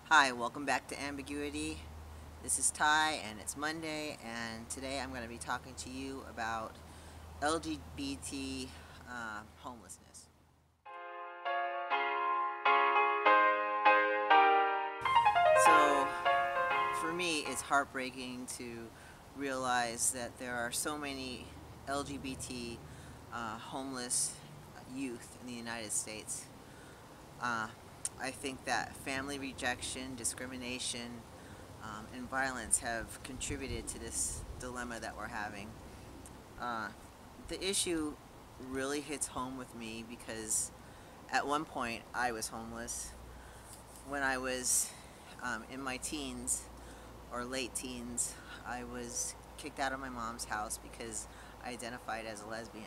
Hi, welcome back to Ambiguity. This is Ty, and it's Monday, and today I'm going to be talking to you about LGBT homelessness. So, for me, it's heartbreaking to realize that there are so many LGBT homeless youth in the United States. Uh, I think that family rejection, discrimination, and violence have contributed to this dilemma that we're having. Uh, the issue really hits home with me because at one point I was homeless. When I was in my teens or late teens, I was kicked out of my mom's house because I identified as a lesbian.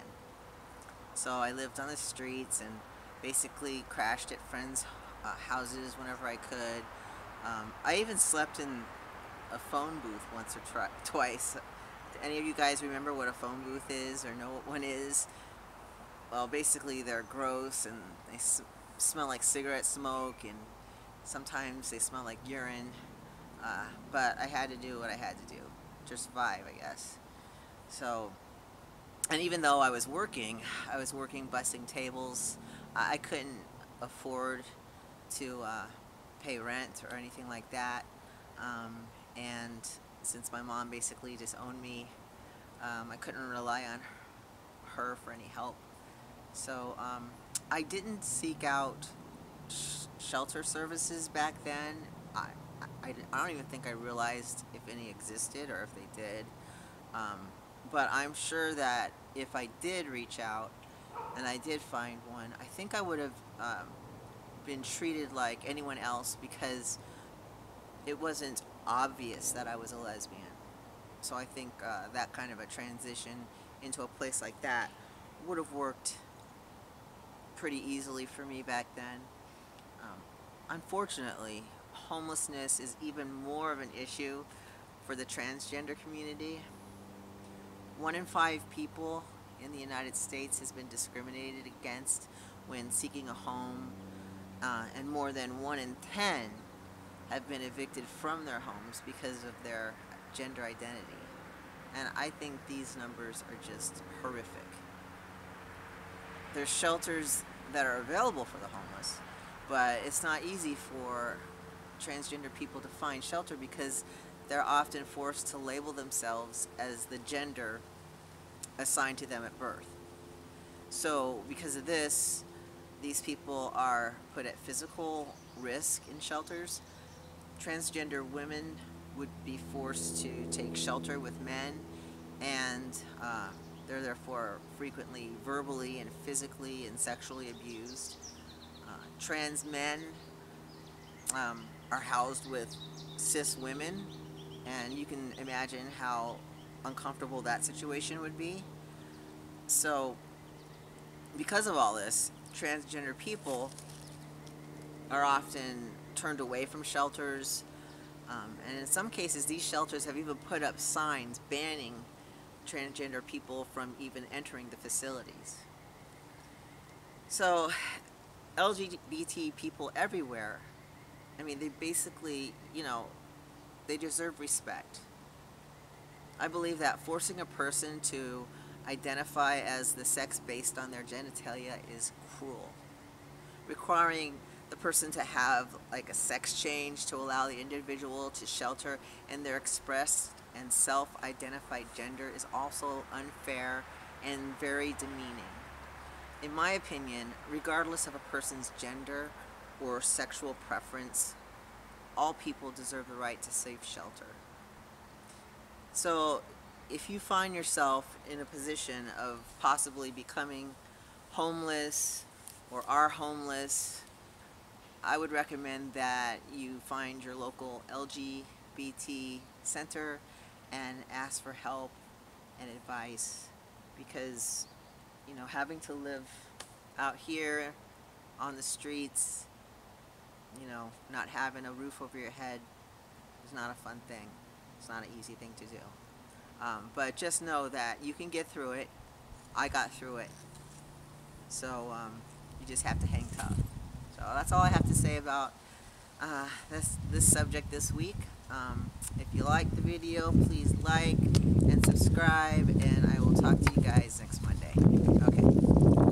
So I lived on the streets and basically crashed at friends' houses whenever I could. I even slept in a phone booth once or twice. Do any of you guys remember what a phone booth is or know what one is? Well, basically they're gross and they smell like cigarette smoke, and sometimes they smell like urine. But I had to do what I had to do to survive, I guess. So, and even though I was working bussing tables. I couldn't afford to pay rent or anything like that. And since my mom basically disowned me, I couldn't rely on her for any help. So I didn't seek out shelter services back then. I don't even think I realized if any existed or if they did. But I'm sure that if I did reach out and I did find one, I think I would have been treated like anyone else because it wasn't obvious that I was a lesbian. So I think that kind of a transition into a place like that would have worked pretty easily for me back then. Um, Unfortunately, homelessness is even more of an issue for the transgender community. 1 in 5 people in the United States has been discriminated against when seeking a home, and more than 1 in 10 have been evicted from their homes because of their gender identity. And I think these numbers are just horrific. There's shelters that are available for the homeless, but it's not easy for transgender people to find shelter because they're often forced to label themselves as the gender assigned to them at birth. So because of this, these people are put at physical risk in shelters. Transgender women would be forced to take shelter with men, and they're therefore frequently verbally and physically and sexually abused. Trans men are housed with cis women, and you can imagine how uncomfortable that situation would be. So, because of all this, transgender people are often turned away from shelters, and in some cases, these shelters have even put up signs banning transgender people from even entering the facilities. So, LGBT people everywhere, I mean, they basically, they deserve respect. I believe that forcing a person to identify as the sex based on their genitalia is cruel. Requiring the person to have like a sex change to allow the individual to shelter in their expressed and self-identified gender is also unfair and very demeaning. In my opinion, regardless of a person's gender or sexual preference, all people deserve the right to safe shelter. So if you find yourself in a position of possibly becoming homeless or are homeless, I would recommend that you find your local LGBT center and ask for help and advice, because having to live out here on the streets, not having a roof over your head is not a fun thing. It's not an easy thing to do. But just know that you can get through it. I got through it. So you just have to hang tough. So that's all I have to say about That's this subject this week. If you like the video, please like and subscribe, and I will talk to you guys next Monday. Okay,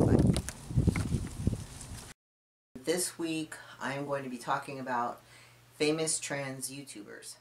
bye. This week, I am going to be talking about famous trans YouTubers.